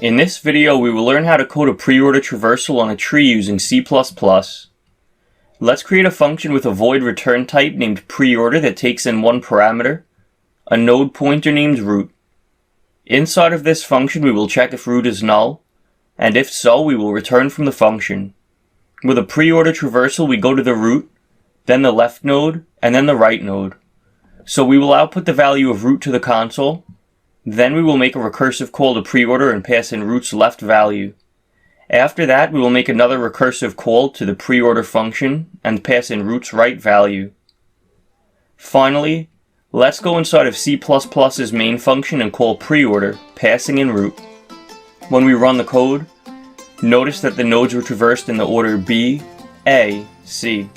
In this video, we will learn how to code a preorder traversal on a tree using C++. Let's create a function with a void return type named preorder that takes in one parameter, a node pointer named root. Inside of this function, we will check if root is null, and if so, we will return from the function. With a preorder traversal, we go to the root, then the left node, and then the right node. So we will output the value of root to the console. Then we will make a recursive call to preorder and pass in root's left value. After that, we will make another recursive call to the preorder function and pass in root's right value. Finally, let's go inside of C++'s main function and call preorder, passing in root. When we run the code, notice that the nodes were traversed in the order B, A, C.